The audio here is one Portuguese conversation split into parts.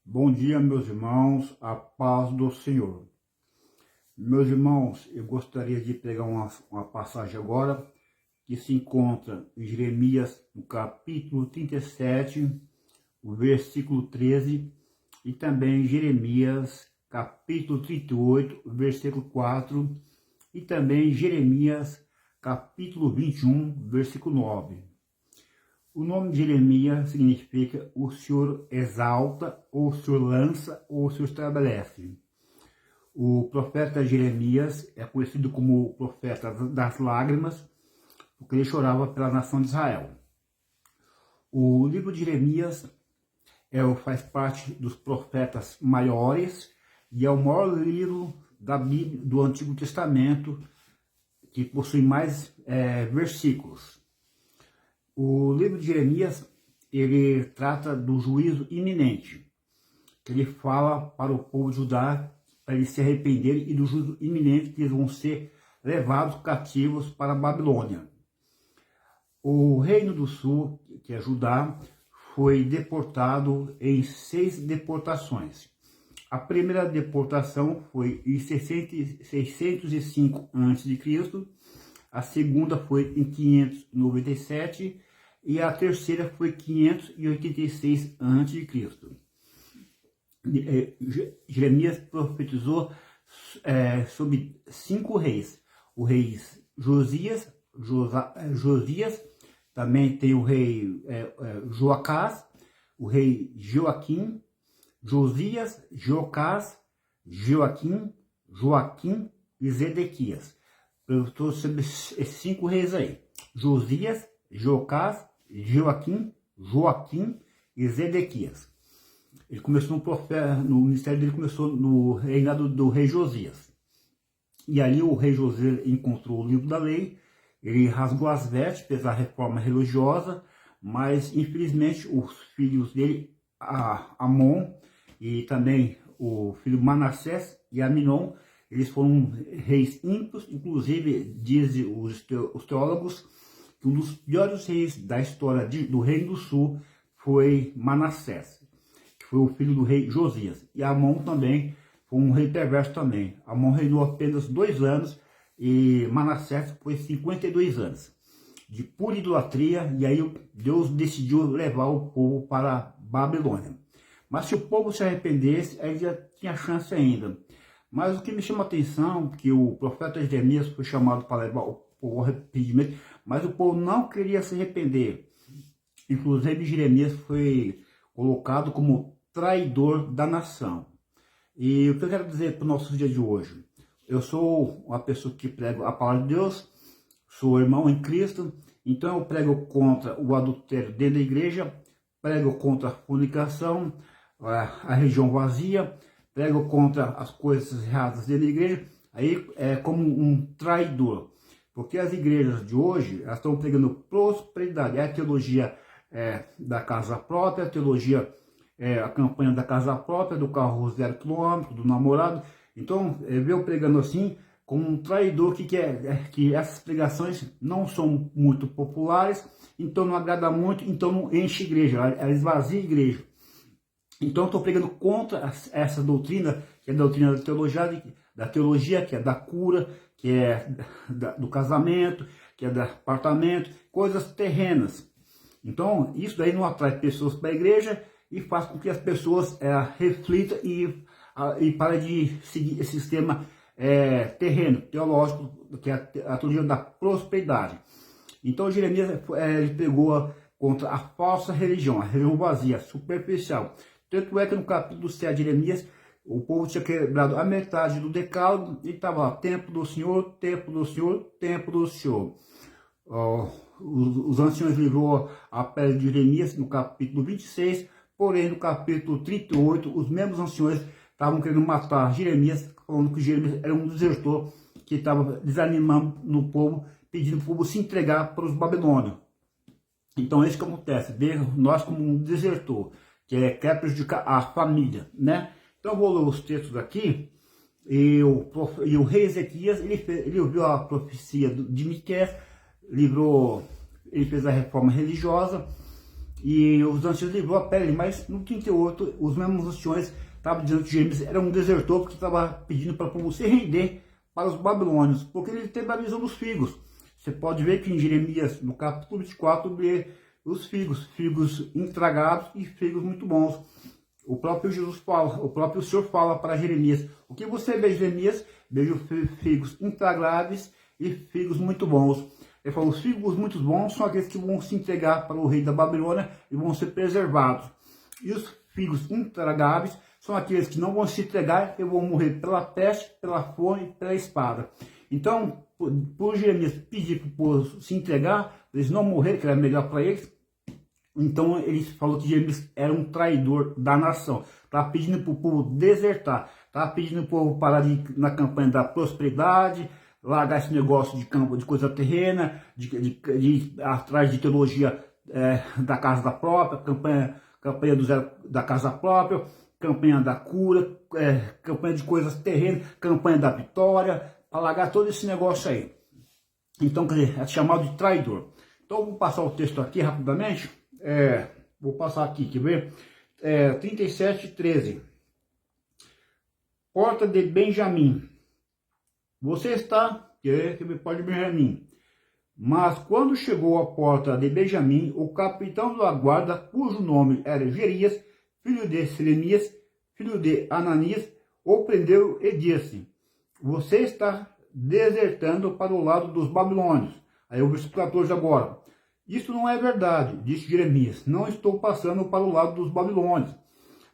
Bom dia, meus irmãos, a paz do Senhor. Meus irmãos, eu gostaria de pegar uma passagem agora que se encontra em Jeremias, no capítulo 37, o versículo 13, e também em Jeremias, capítulo 38, versículo 4, e também em Jeremias, capítulo 21, versículo 9. O nome de Jeremias significa o Senhor exalta, ou o Senhor lança, ou o Senhor estabelece. O profeta Jeremias é conhecido como o profeta das lágrimas, porque ele chorava pela nação de Israel. O livro de Jeremias faz parte dos profetas maiores e é o maior livro da Bíblia, do Antigo Testamento, que possui mais versículos. O livro de Jeremias, ele trata do juízo iminente, que ele fala para o povo de Judá, para eles se arrependerem, e do juízo iminente, que eles vão ser levados cativos para a Babilônia. O reino do sul, que é Judá, foi deportado em 6 deportações. A primeira deportação foi em 605 a.C., a segunda foi em 597 e a terceira foi 586 a.C. Jeremias profetizou sobre 5 reis. O rei Josias, também tem o rei Joacás, o rei Joaquim, Josias, Jocás, Joaquim e Zedequias. Eu estou sobre esses 5 reis aí: Josias, Jocás, Joaquim e Zedequias. Ele começou no ministério dele, começou no reinado do rei Josias. E ali o rei Josias encontrou o livro da lei, ele rasgou as vestes, fez a reforma religiosa, mas infelizmente os filhos dele, Amon e também o filho Manassés e Aminon, eles foram reis ímpios. Inclusive dizem os teólogos que um dos piores reis da história do Reino do Sul foi Manassés, que foi o filho do rei Josias. E Amon também foi um rei perverso também. Amon reinou apenas 2 anos e Manassés foi 52 anos de pura idolatria. E aí Deus decidiu levar o povo para a Babilônia. Mas se o povo se arrependesse, aí já tinha chance ainda. Mas o que me chama a atenção é que o profeta Jeremias foi chamado para levar o povo ao arrependimento, mas o povo não queria se arrepender. Inclusive Jeremias foi colocado como traidor da nação. E o que eu quero dizer para o nosso dia de hoje? Eu sou uma pessoa que prego a palavra de Deus, sou irmão em Cristo, então eu prego contra o adultério dentro da igreja, prego contra a fornicação, a religião vazia, prego contra as coisas erradas dentro da igreja, aí é como um traidor. Porque as igrejas de hoje, elas estão pregando prosperidade, é a teologia da casa própria, a teologia, a campanha da casa própria, do carro 0 km, do namorado. Então, eu pregando assim, como um traidor, que essas pregações não são muito populares, então não agrada muito, então não enche a igreja, ela esvazia a igreja. Então, estou pregando contra essa doutrina, que é a doutrina da teologia, que é da cura, que é do casamento, que é do apartamento, coisas terrenas. Então, isso daí não atrai pessoas para a igreja e faz com que as pessoas reflitam e parem de seguir esse sistema terreno, teológico, que é a teologia da prosperidade. Então, Jeremias ele pegou contra a falsa religião, a religião vazia, superficial. Tanto é que no capítulo 7 de Jeremias, o povo tinha quebrado a metade do decálogo e estava lá: templo do Senhor, templo do Senhor, templo do Senhor. Os anciões livrou a pele de Jeremias no capítulo 26, porém no capítulo 38, os mesmos anciões estavam querendo matar Jeremias, falando que Jeremias era um desertor que estava desanimando no povo, pedindo para o povo se entregar para os babilônios. Então é isso que acontece, ver nós como um desertor, que quer prejudicar a família, né? Então eu vou ler os textos aqui. E o rei Ezequias, ele ouviu a profecia de Miqueias, ele fez a reforma religiosa, e os anciãos livrou a pele, mas no 38 os mesmos anciões estavam dizendo que Jeremias era um desertor porque estava pedindo para o povo se render para os babilônios, porque ele teve a visão dos figos. Você pode ver que em Jeremias, no capítulo 24, vê os figos, figos intragados e figos muito bons. O próprio Jesus fala, o próprio Senhor fala para Jeremias: o que você vê, Jeremias? Vejo figos intragáveis e figos muito bons. Ele falou: os figos muito bons são aqueles que vão se entregar para o rei da Babilônia e vão ser preservados. E os figos intragáveis são aqueles que não vão se entregar e vão morrer pela peste, pela fome e pela espada. Então, por Jeremias pedir para o povo se entregar, para eles não morrerem, que era melhor para eles, então ele falou que Jeremias era um traidor da nação. Estava pedindo para o povo desertar, estava pedindo para o povo parar na campanha da prosperidade, largar esse negócio de campo, de coisa terrena, de ir atrás de teologia da casa da própria, campanha da casa própria, campanha da cura, campanha de coisas terrenas, campanha da vitória, para largar todo esse negócio aí. Então, quer dizer, é chamado de traidor. Então, vou passar o texto aqui rapidamente. Vou passar aqui, quer ver? 37:13. Porta de Benjamim. Você está, que pode Benjamim. Mas quando chegou à porta de Benjamim, o capitão da guarda, cujo nome era Jerias, filho de Selemias, filho de Ananias, o prendeu e disse: você está desertando para o lado dos babilônios. Aí o versículo 14 agora. Isso não é verdade, disse Jeremias. Não estou passando para o lado dos babilônios.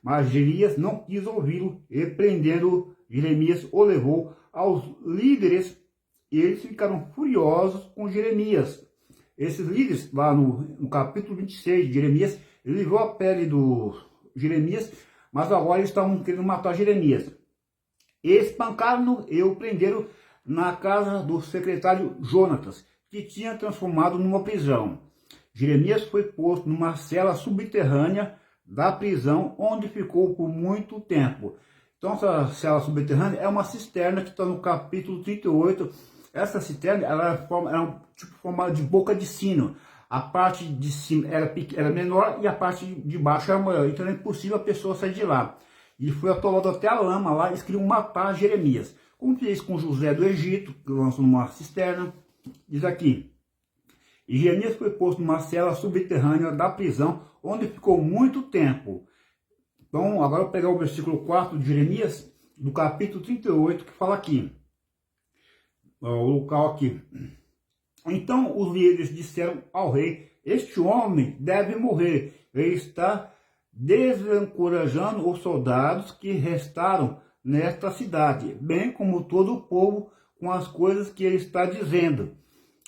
Mas Jerias não quis ouvi-lo e, prendendo Jeremias, o levou aos líderes e eles ficaram furiosos com Jeremias. Esses líderes, lá no capítulo 26 de Jeremias, ele levou a pele do Jeremias, mas agora eles estavam querendo matar Jeremias. Espancaram-no e o prenderam na casa do secretário Jonatas, que tinha transformado numa prisão. Jeremias foi posto numa cela subterrânea da prisão, onde ficou por muito tempo. Então, essa cela subterrânea é uma cisterna que está no capítulo 38. Essa cisterna era formada de boca de sino. A parte de cima era menor e a parte de baixo era maior. Então, era impossível a pessoa sair de lá. E foi atolado até a lama lá. Eles queriam matar Jeremias. Como fez com José do Egito, que lançou numa cisterna. Diz aqui: e Jeremias foi posto numa cela subterrânea da prisão, onde ficou muito tempo. Então, agora eu vou pegar o versículo 4 de Jeremias, do capítulo 38, que fala aqui. O local aqui. Então os líderes disseram ao rei: este homem deve morrer. Ele está desencorajando os soldados que restaram nesta cidade, bem como todo o povo, com as coisas que ele está dizendo.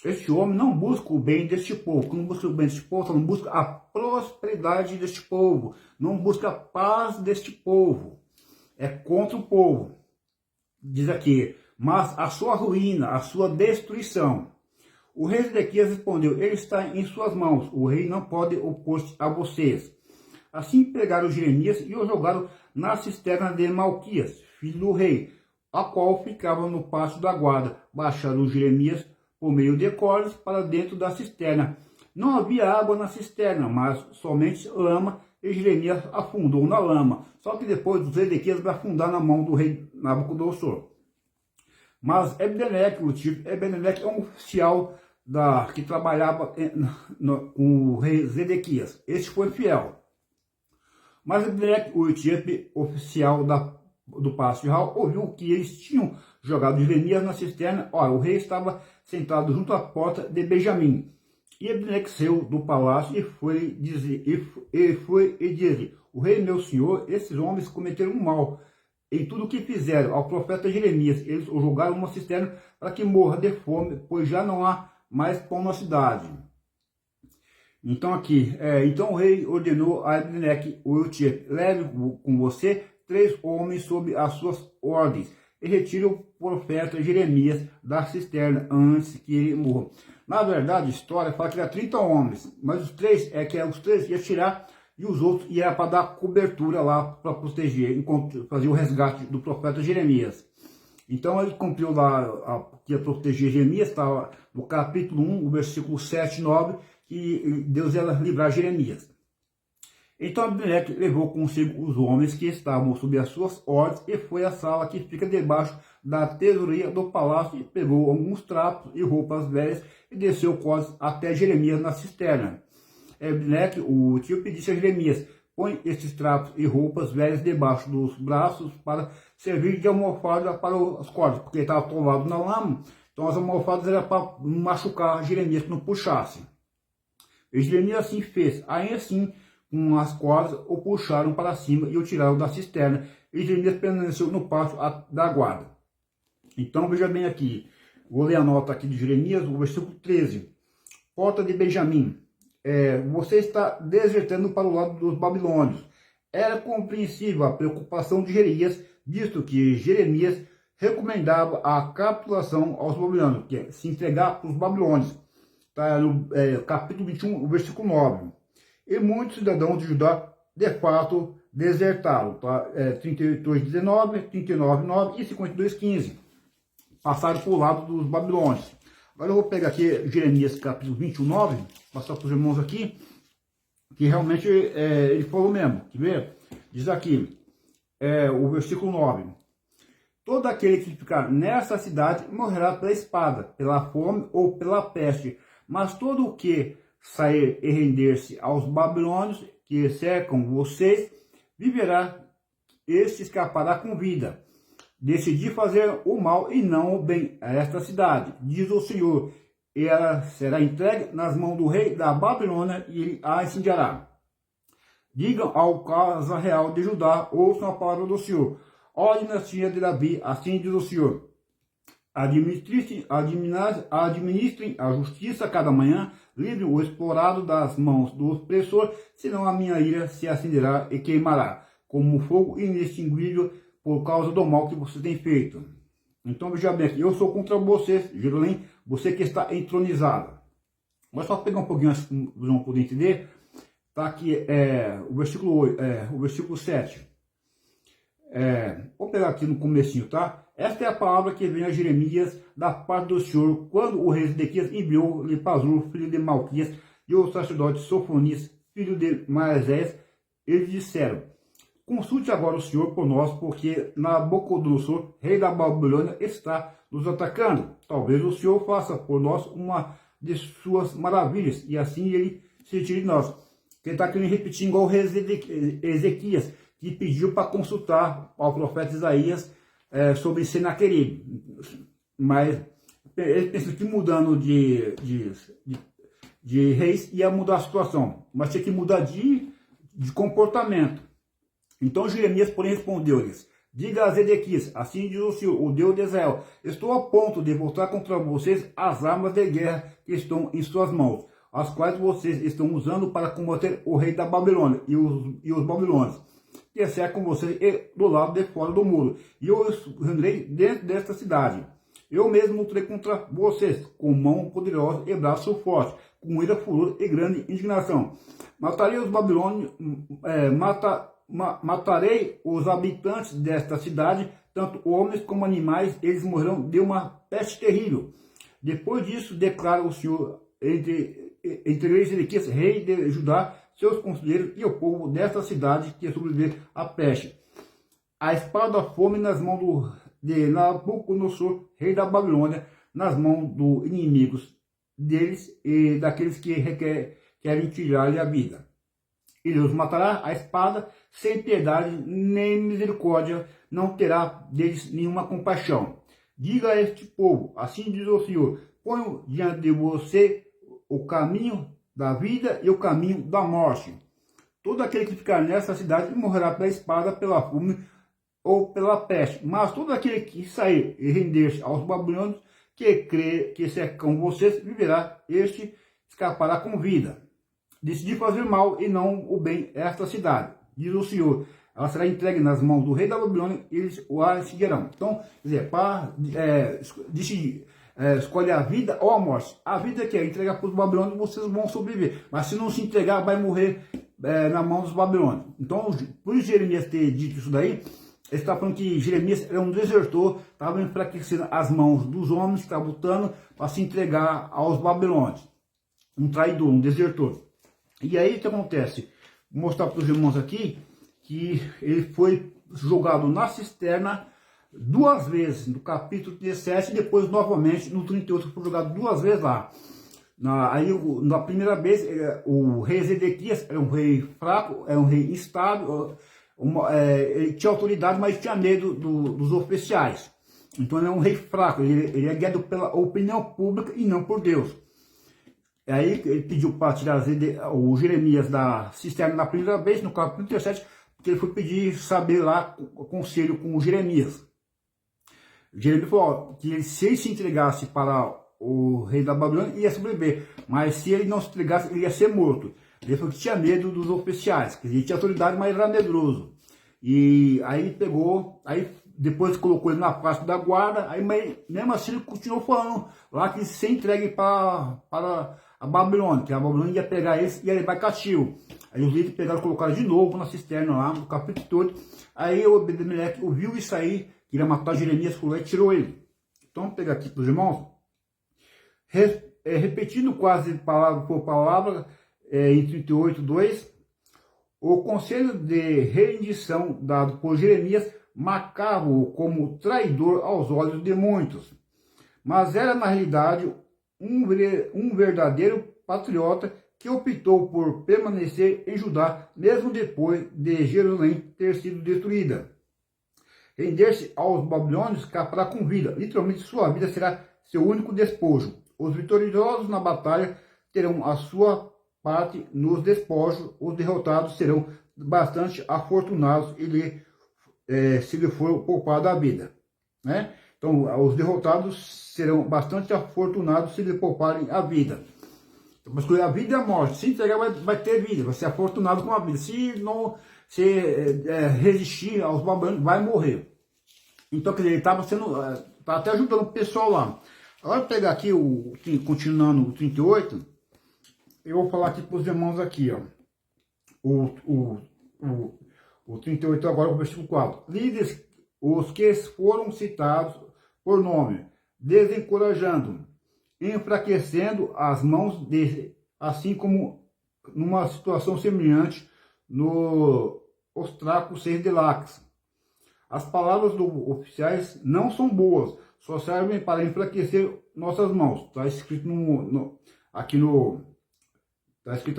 Este homem não busca o bem deste povo. Quando busca o bem deste povo, não busca a prosperidade deste povo, não busca a paz deste povo. É contra o povo. Diz aqui: mas a sua ruína, a sua destruição. O rei Zedequias respondeu: ele está em suas mãos, o rei não pode opor-se a vocês. Assim pegaram Jeremias e o jogaram na cisterna de Malquias, filho do rei, a qual ficava no pátio da guarda. Baixaram Jeremias por meio de cordas para dentro da cisterna. Não havia água na cisterna, mas somente lama, e Jeremias afundou na lama. Só que depois os Zedequias vai afundar na mão do rei Nabucodonosor. Mas Ebed-Meleque é um oficial que trabalhava com o rei Zedequias. Este foi fiel. Mas Ebed-Meleque, o etíope, oficial do palácio de Raal, ouviu que eles tinham jogado Jeremias na cisterna. Ora, o rei estava sentado junto à porta de Benjamim. E Ebed-Meleque saiu do palácio e foi dizer: o rei meu senhor, esses homens cometeram um mal em tudo o que fizeram ao profeta Jeremias. Eles o jogaram numa cisterna para que morra de fome, pois já não há mais pão na cidade. Então aqui, então o rei ordenou a Ebed-Meleque, o etíope: leve com você 3 homens sob as suas ordens e retire o profeta Jeremias da cisterna antes que ele morra. Na verdade, a história fala que era 30 homens, mas os 3 os 3 iam tirar e os outros iam para dar cobertura lá para proteger, enquanto fazia o resgate do profeta Jeremias. Então ele cumpriu lá que ia proteger Jeremias, estava no capítulo 1, o versículo 7 e 9, que Deus ia livrar Jeremias. Então Abimeleque levou consigo os homens que estavam sob as suas ordens e foi à sala que fica debaixo da tesouria do palácio e pegou alguns trapos e roupas velhas e desceu quase até Jeremias na cisterna. Abimeleque, o tio, disse a Jeremias: põe estes trapos e roupas velhas debaixo dos braços para servir de almofada para os cordas, porque ele estava atolado na lama, então as almofadas eram para machucar Jeremias, que não puxasse. E Jeremias assim fez. Aí assim, com as cordas, o puxaram para cima e o tiraram da cisterna. E Jeremias permaneceu no pátio da guarda. Então veja bem aqui, vou ler a nota aqui de Jeremias, o versículo 13. Porta de Benjamim, você está desertando para o lado dos babilônios. Era compreensível a preocupação de Jeremias, visto que Jeremias recomendava a capitulação aos babilônios, que é se entregar para os babilônios. Está no capítulo 21, versículo 9. E muitos cidadãos de Judá, de fato, desertaram. Tá? 32:19, 39:9 e 52:15. Passaram para o lado dos babilônios. Agora eu vou pegar aqui Jeremias capítulo 21:9, passar para os irmãos aqui, que realmente ele falou mesmo. Quer ver? Diz aqui, o versículo 9. Todo aquele que ficar nessa cidade morrerá pela espada, pela fome ou pela peste. Mas todo o que sair e render-se aos babilônios que cercam vocês, viverá, este escapará com vida. Decidi fazer o mal e não o bem a esta cidade, diz o Senhor, e ela será entregue nas mãos do rei da Babilônia e ele a incendiará. Digam ao casa real de Judá, ouçam a palavra do Senhor. Ó dinastia de Davi, assim diz o Senhor. Administrem a justiça cada manhã, livre o explorado das mãos do opressor, senão a minha ira se acenderá e queimará, como um fogo inextinguível por causa do mal que você tem feito. Então veja bem aqui, eu sou contra vocês, Jerusalém, você que está entronizada. Mas só pegar um pouquinho, para não poder entender, está aqui o versículo 8, o versículo 7. Vou pegar aqui no comecinho, tá? Esta é a palavra que vem a Jeremias da parte do Senhor, quando o rei Zedequias enviou-lhe Pazur, filho de Malquias, e o sacerdote Sofonias, filho de Maasés. Eles disseram: consulte agora o Senhor por nós, porque Nabucodonosor, rei da Babilônia, está nos atacando. Talvez o Senhor faça por nós uma de suas maravilhas, e assim ele se tire de nós. Ele está querendo repetir igual o rei Ezequias, que pediu para consultar ao profeta Isaías sobre Senaqueribe. Mas ele pensa que mudando de reis ia mudar a situação, mas tinha que mudar de comportamento. Então Jeremias, porém, respondeu-lhes: diga a Zedequias, assim diz o Senhor, o Deus de Israel, estou a ponto de voltar contra vocês as armas de guerra que estão em suas mãos, as quais vocês estão usando para combater o rei da Babilônia e os babilônios, que cercam vocês do lado de fora do muro, e eu os renderei dentro desta cidade. Eu mesmo lutarei contra vocês, com mão poderosa e braço forte, com ira, furor e grande indignação. Matarei os babilônios, matarei os habitantes desta cidade, tanto homens como animais, eles morrerão de uma peste terrível. Depois disso, declara o Senhor, entreguei Zedequias, rei de Judá, seus conselheiros e o povo desta cidade que sobreviver à peste. A espada da fome nas mãos de Nabucodonosor, rei da Babilônia, nas mãos dos inimigos deles e daqueles que querem tirar-lhe a vida. Ele os matará a espada, sem piedade nem misericórdia, não terá deles nenhuma compaixão. Diga a este povo, assim diz o Senhor, ponho diante de você o caminho da vida e o caminho da morte. Todo aquele que ficar nessa cidade morrerá pela espada, pela fome ou pela peste. Mas todo aquele que sair e render-se aos babilônios, que crê que cercam vocês, viverá, este escapará com vida. Decidi fazer mal e não o bem a esta cidade, diz o Senhor. Ela será entregue nas mãos do rei da Babilônia e eles o seguirão. Então, quer dizer, para decidir, escolhe a vida ou a morte. A vida que é entregar para os babilônios, vocês vão sobreviver. Mas se não se entregar, vai morrer na mão dos babilônios. Então, por isso Jeremias ter dito isso daí, ele está falando que Jeremias era um desertor, estava enfraquecendo as mãos dos homens que estavam lutando para se entregar aos babilônios. Um traidor, um desertor. E aí o que acontece? Vou mostrar para os irmãos aqui que ele foi jogado na cisterna 2 vezes, no capítulo 17, e depois novamente no 38, foi jogado 2 vezes lá. Na primeira vez, o rei Zedequias era um rei fraco, era um rei instável, ele tinha autoridade, mas tinha medo dos oficiais. Então ele é um rei fraco, ele é guiado pela opinião pública e não por Deus. Aí ele pediu para tirar o Jeremias da cisterna na primeira vez, no capítulo 37, porque ele foi pedir saber lá o conselho com o Jeremias. Jeremias falou que se ele se entregasse para o rei da Babilônia, ia sobreviver, mas se ele não se entregasse, ele ia ser morto. Ele falou que tinha medo dos oficiais, que ele tinha autoridade, mas era medroso. E aí ele pegou, aí depois colocou ele na parte da guarda, aí mas mesmo assim ele continuou falando lá que se entregue para a Babilônia, que a Babilônia ia pegar eles e ia levar castigo. Aí os líderes pegaram e colocaram de novo na cisterna lá, no capítulo todo. Aí o Ebed-Meleque ouviu isso aí, queria matar Jeremias, falou e tirou ele. Então vamos pegar aqui para os irmãos, repetindo quase palavra por palavra, em 38:2, o conselho de rendição dado por Jeremias marcava-o como traidor aos olhos de muitos, mas era na realidade um verdadeiro patriota que optou por permanecer em Judá, mesmo depois de Jerusalém ter sido destruída. Render-se aos babilônios captará com vida, literalmente sua vida será seu único despojo. Os vitoriosos na batalha terão a sua parte nos despojos, os derrotados serão bastante afortunados se lhe for poupada a vida. Né? Então, os derrotados serão bastante afortunados se lhe pouparem a vida. Então, mas a vida é a morte. Se entregar, vai ter vida, vai ser afortunado com a vida. Se não resistir aos babilônios, vai morrer. Então, quer dizer, ele estava até ajudando o pessoal lá. Agora, vou pegar aqui, continuando o 38, eu vou falar aqui para os irmãos aqui, ó. O 38 agora, o versículo 4. Líderes, os que foram citados por nome, desencorajando, enfraquecendo as mãos dele, assim como numa situação semelhante no Ostraco 6 de Laques. As palavras dos oficiais não são boas, só servem para enfraquecer nossas mãos. Está escrito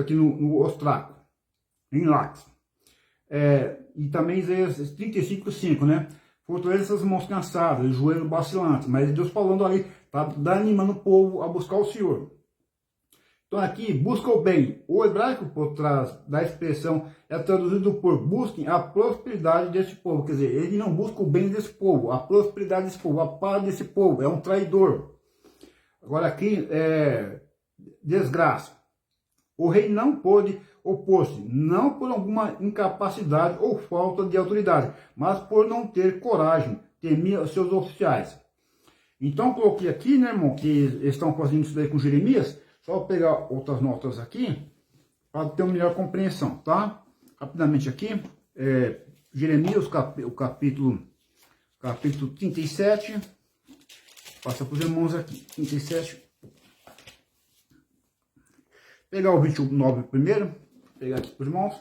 aqui no Ostraco, em Laques. E também Isaías 35:5, né? Fortaleza essas mãos cansadas, o joelho vacilante. Mas Deus falando ali, está animando o povo a buscar o Senhor. Então aqui, busca o bem. O hebraico por trás da expressão é traduzido por busquem a prosperidade desse povo. Quer dizer, ele não busca o bem desse povo, a prosperidade desse povo, a paz desse povo. É um traidor. Agora aqui, desgraça. O rei não pôde opor-se, não por alguma incapacidade ou falta de autoridade, mas por não ter coragem, temia seus oficiais. Então coloquei aqui, né, irmão, que eles estão fazendo isso daí com Jeremias. Só vou pegar outras notas aqui, para ter uma melhor compreensão, tá? Rapidamente aqui, Jeremias, o capítulo 37, passa para os irmãos aqui, 37. Pegar o 29 primeiro, pegar aqui para os irmãos,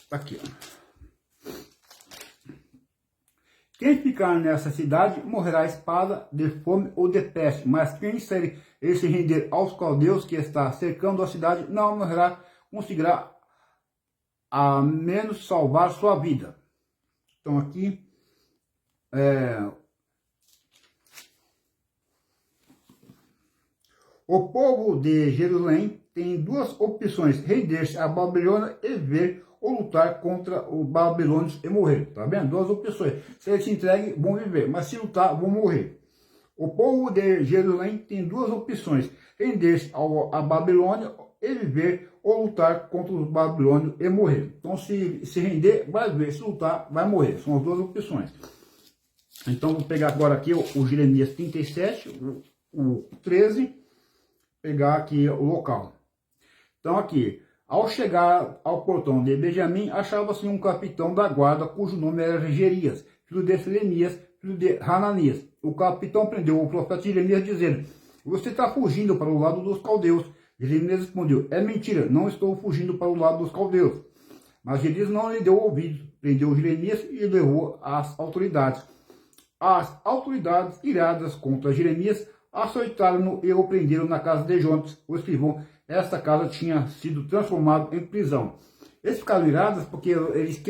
tá aqui, ó. Quem ficar nessa cidade morrerá a espada, de fome ou de peste, mas quem se render aos caldeus que está cercando a cidade não morrerá, conseguirá a menos salvar sua vida. Então aqui, o povo de Jerusalém tem 2 opções: render-se à Babilônia e ver ou lutar contra os babilônios e morrer. Tá vendo? 2 opções. Se eles se entreguem, vão viver, mas se lutar, vão morrer. O povo de Jerusalém tem 2 opções: render-se à Babilônia e viver ou lutar contra os babilônios e morrer. Então, se render, vai viver; se lutar, vai morrer. São as 2 opções. Então, vou pegar agora aqui o Jeremias 37, o 13, pegar aqui o local. Então, aqui, ao chegar ao portão de Benjamim, achava-se um capitão da guarda, cujo nome era Gerias, filho de Selemias, filho de Hananias. O capitão prendeu o profeta Jeremias, dizendo: você está fugindo para o lado dos caldeus, Jeremias respondeu: é mentira, não estou fugindo para o lado dos caldeus. Mas Elias não lhe deu ouvido, prendeu Jeremias e levou às autoridades. As autoridades, iradas contra Jeremias, açoitaram-no e o prenderam na casa de Jonas, o escrivão. Esta casa tinha sido transformada em prisão. Eles ficaram irados porque eles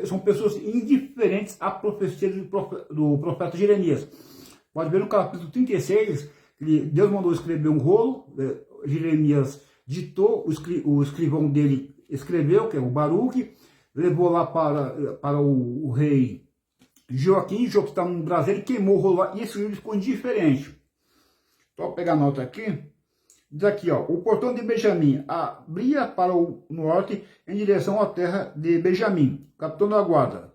são pessoas indiferentes à profecia do profeta Jeremias. Pode ver no capítulo 36, que Deus mandou escrever um rolo, Jeremias ditou, o escrivão dele escreveu, que é o Baruque, levou lá para o rei Joaquim estava no braseiro, queimou o rolo lá, e esse livro ficou indiferente. Então, vou pegar a nota aqui. Diz aqui, ó, o portão de Benjamim abria para o norte em direção à terra de Benjamim, capitão da guarda.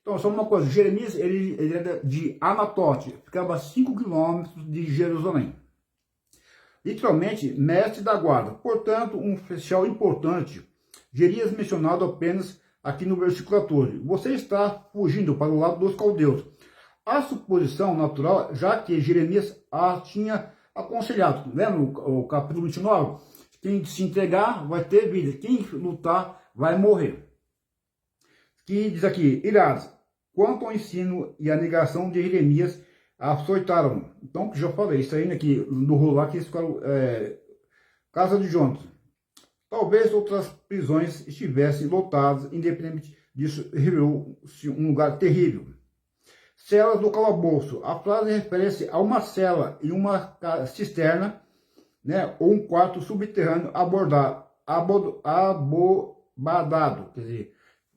Então, só uma coisa, Jeremias, ele era de Anatote, ficava a 5 quilômetros de Jerusalém. Literalmente, mestre da guarda. Portanto, um oficial importante. Jeremias mencionado apenas aqui no versículo 14. Você está fugindo para o lado dos caldeus. A suposição natural, já que Jeremias tinha aconselhado. Lembra o capítulo 29? Quem se entregar vai ter vida. Quem lutar vai morrer. Que diz aqui, irados, quanto ao ensino e a negação de Jeremias, açoitaram. Então, já falei, isso aí aqui, no rolar que eles ficaram, casa de Jonas. Talvez outras prisões estivessem lotadas, independente disso, revelou-se um lugar terrível. Celas do calabouço. A frase refere-se a uma cela e uma cisterna, né, ou um quarto subterrâneo abobadado, quer dizer,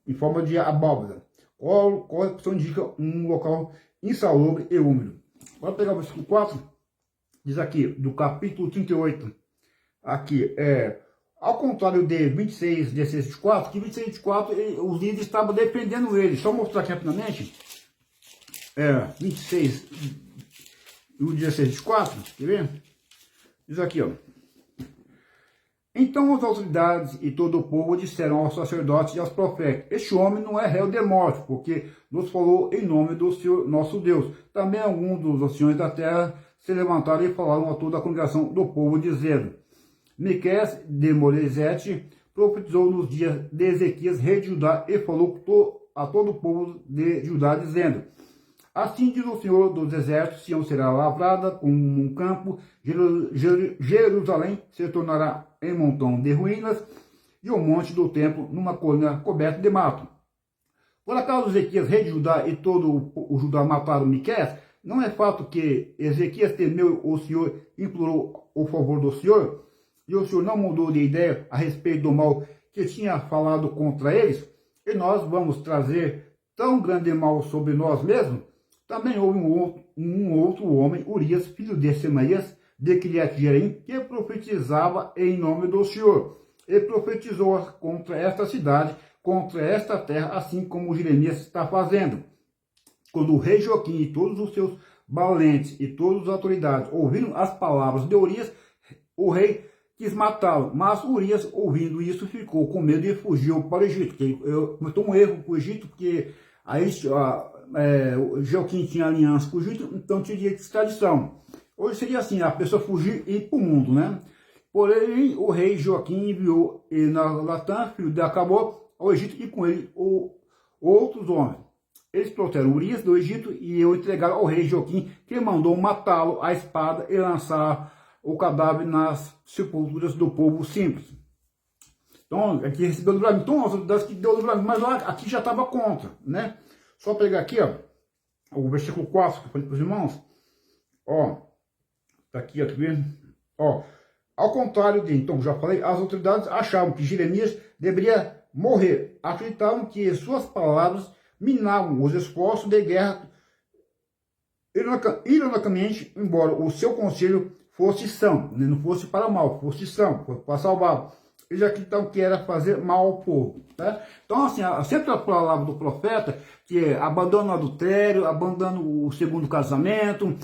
em forma de abóbada. Qual opção indica um local insalubre e úmido. Vamos pegar o versículo 4, diz aqui, do capítulo 38, aqui, ao contrário de 26, 16, 24, que 26, 24, os líderes estavam defendendo ele. Só mostrar aqui rapidamente. 26 e o 16, 24, quer ver? Diz aqui, ó. Então as autoridades e todo o povo disseram aos sacerdotes e aos profetas: este homem não é réu de morte, porque nos falou em nome do Senhor nosso Deus. Também alguns dos anciões da terra se levantaram e falaram a toda a congregação do povo, dizendo: Miqueias de Moresete profetizou nos dias de Ezequias, rei de Judá, e falou a todo o povo de Judá, dizendo: assim diz o Senhor dos exércitos, Sião será lavrada como um campo, Jerusalém se tornará em montão de ruínas, e o monte do templo numa colina coberta de mato. Por acaso Ezequias, rei de Judá, e todo o Judá mataram Miqueias? Não é fato que Ezequias temeu o Senhor, implorou o favor do Senhor, e o Senhor não mudou de ideia a respeito do mal que tinha falado contra eles? E nós vamos trazer tão grande mal sobre nós mesmos? Também houve um outro homem, Urias, filho de Semaías, de Kiriat-Jearim, que profetizava em nome do Senhor. E profetizou contra esta cidade, contra esta terra, assim como Jeremias está fazendo. Quando o rei Joaquim e todos os seus valentes e todas as autoridades ouviram as palavras de Urias, o rei quis matá-lo. Mas Urias, ouvindo isso, ficou com medo e fugiu para o Egito. Cometeu um erro com o Egito, porque aí Joaquim tinha aliança com o Egito, então tinha direito de extradição. Hoje seria assim, a pessoa fugir e ir para o mundo, né? Porém, o rei Joaquim enviou Natan, filho de Acabor, ao Egito, e com ele outros homens. Eles trouxeram Urias do Egito e o entregaram ao rei Joaquim, que mandou matá-lo à espada e lançar o cadáver nas sepulturas do povo simples. Então, aqui recebeu o livramento. Então, as autoridades que deu o livramento, mas lá, aqui já estava contra, né? Só pegar aqui, ó, o versículo 4, que eu falei para os irmãos. Ó, tá aqui, ó, tá vendo? Ó, ao contrário de, então, já falei, as autoridades achavam que Jeremias deveria morrer. Acreditavam que suas palavras minavam os esforços de guerra. Ironicamente, embora o seu conselho fosse são, né, não fosse para mal, fosse são, fosse para salvar, eles acreditavam que era fazer mal ao povo. Tá? Então, assim, sempre a palavra do profeta, que é abandona o adultério, abandona o segundo casamento,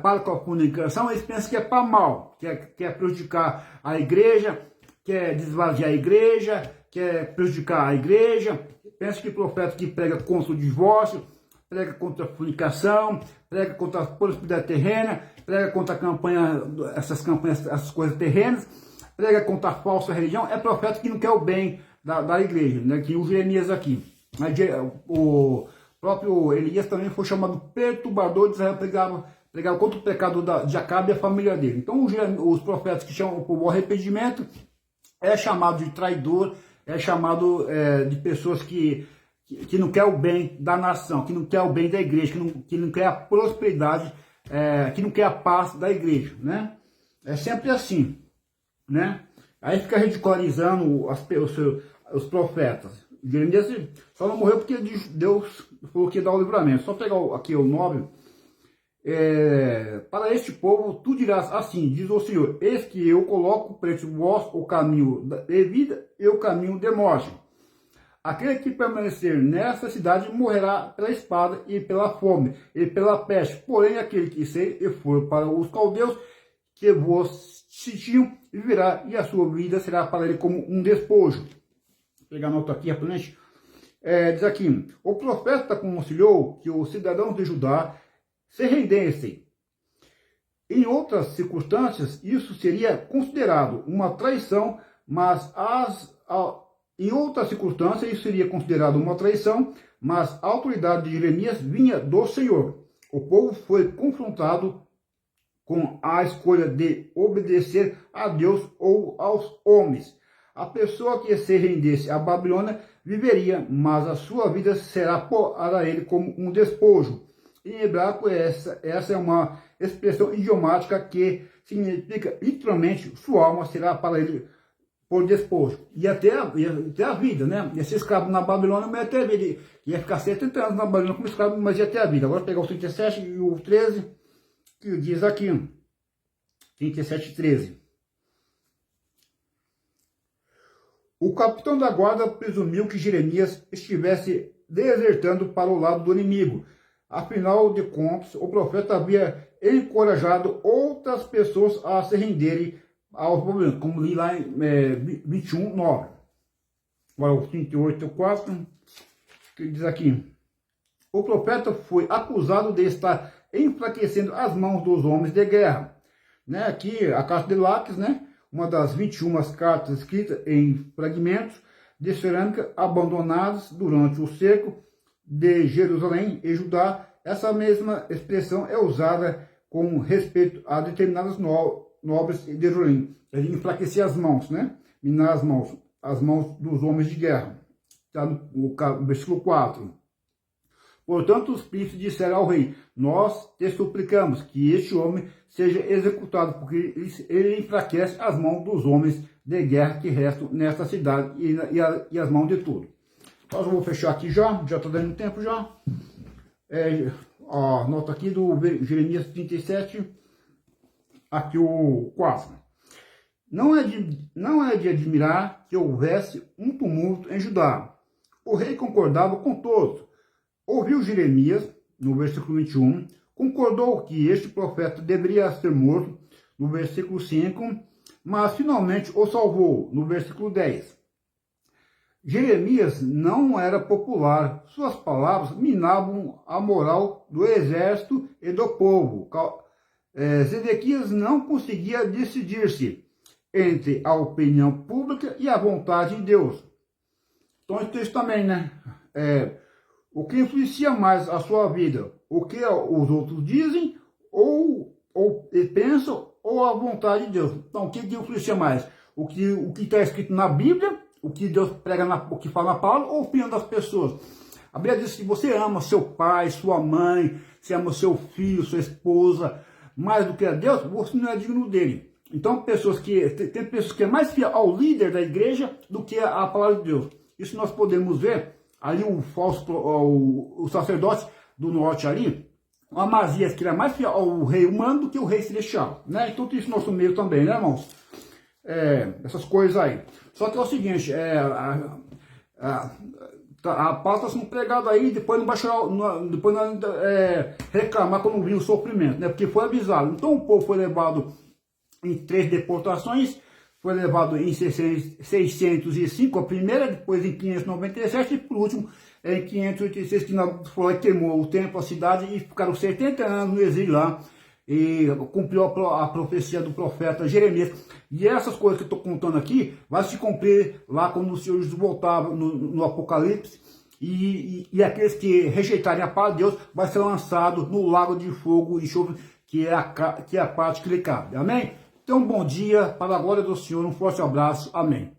para com a comunicação, eles pensam que é para mal, quer prejudicar a igreja, quer desvaziar a igreja, quer prejudicar a igreja, pensa que o profeta que prega contra o divórcio, prega contra a fornicação, prega contra a prosperidade terrena, prega contra a campanha, essas campanhas, essas coisas terrenas, prega contra a falsa religião. É profeta que não quer o bem da igreja, né? Que o Jeremias aqui. O próprio Elias também foi chamado perturbador de Israel, pregava contra o pecado de Acabe e a família dele. Então os profetas que chamam o povo ao arrependimento é chamado de traidor, é chamado de pessoas que não quer o bem da nação, que não quer o bem da igreja, que não quer a prosperidade, que não quer a paz da igreja, né? É sempre assim, né? Aí fica ridicularizando os profetas. Jeremias só não morreu porque Deus falou que ia dar o livramento. Só pegar aqui o 9. Para este povo tu dirás assim, diz o Senhor, eis que eu coloco perante vós o caminho de vida e o caminho de morte. Aquele que permanecer nessa cidade morrerá pela espada e pela fome e pela peste. Porém, aquele que sair e for para os caldeus que vos sitiam viverá, e a sua vida será para ele como um despojo. Vou pegar a nota aqui rapidamente. Diz aqui, o profeta aconselhou que os cidadãos de Judá se rendessem. Em outras circunstâncias, isso seria considerado uma traição, mas em outras circunstâncias, isso seria considerado uma traição, mas a autoridade de Jeremias vinha do Senhor. O povo foi confrontado com a escolha de obedecer a Deus ou aos homens. A pessoa que se rendesse à Babilônia viveria, mas a sua vida será para ele como um despojo. Em hebraico, essa é uma expressão idiomática que significa literalmente sua alma será para ele por despojo. E até a vida, né? Ia ser escravo na Babilônia, mas até a vida. Ia ficar 70 anos na Babilônia como escravo, mas ia até a vida. Agora vou pegar o 37 e o 13, que diz aqui, 37 e 13. O capitão da guarda presumiu que Jeremias estivesse desertando para o lado do inimigo. Afinal de contas, o profeta havia encorajado outras pessoas a se renderem aos problemas, como li lá em 21, 9. Agora o 38, 4, que diz aqui. O profeta foi acusado de estar enfraquecendo as mãos dos homens de guerra. Né? Aqui a carta de Laques, né? Uma das 21 cartas escritas em fragmentos de cerâmica abandonadas durante o cerco de Jerusalém e Judá. Essa mesma expressão é usada com respeito a determinadas nobres de Jerusalém. Ele enfraquecia as mãos, né? Minar as mãos dos homens de guerra. Está no versículo 4. Portanto, os príncipes disseram ao rei, nós te suplicamos que este homem seja executado, porque ele enfraquece as mãos dos homens de guerra que restam nesta cidade e as mãos de tudo. Então, eu vou fechar aqui já está dando tempo já. Nota aqui do Jeremias 37, aqui o 4. Não é de admirar que houvesse um tumulto em Judá. O rei concordava com todos. Ouviu Jeremias, no versículo 21, concordou que este profeta deveria ser morto, no versículo 5, mas finalmente o salvou, no versículo 10. Jeremias não era popular, suas palavras minavam a moral do exército e do povo. Zedequias não conseguia decidir-se entre a opinião pública e a vontade de Deus. Então, isso também, né? O que influencia mais a sua vida? O que os outros dizem, ou pensam, ou a vontade de Deus? Então, o que influencia mais? O que está escrito na Bíblia, o que Deus prega, o que fala na palavra, ou a opinião das pessoas? A Bíblia diz que se você ama seu pai, sua mãe, você ama seu filho, sua esposa, mais do que a Deus, você não é digno dele. Então, tem pessoas que é mais fiel ao líder da igreja do que a palavra de Deus. Isso nós podemos ver ali o sacerdote do norte ali, o Amazias, que era mais fiel ao rei humano do que o rei celestial, né? Então tem isso no nosso meio também, né, irmãos? Essas coisas aí. Só que é o seguinte, a palavra está sendo pregada aí, depois não vai chorar, depois não reclamar quando vir o sofrimento, né? Porque foi avisado. Então o povo foi levado em 3 deportações, foi levado em 605, a primeira, depois em 597 e por último em 586, que foi, queimou o templo, a cidade, e ficaram 70 anos no exílio lá, e cumpriu a profecia do profeta Jeremias. E essas coisas que eu estou contando aqui, vai se cumprir lá quando o Senhor Jesus voltar no Apocalipse, e aqueles que rejeitarem a palavra de Deus, vai ser lançado no lago de fogo e enxofre, que é a parte que lhe cabe. Amém? Então, bom dia, para a glória do Senhor, um forte abraço, amém.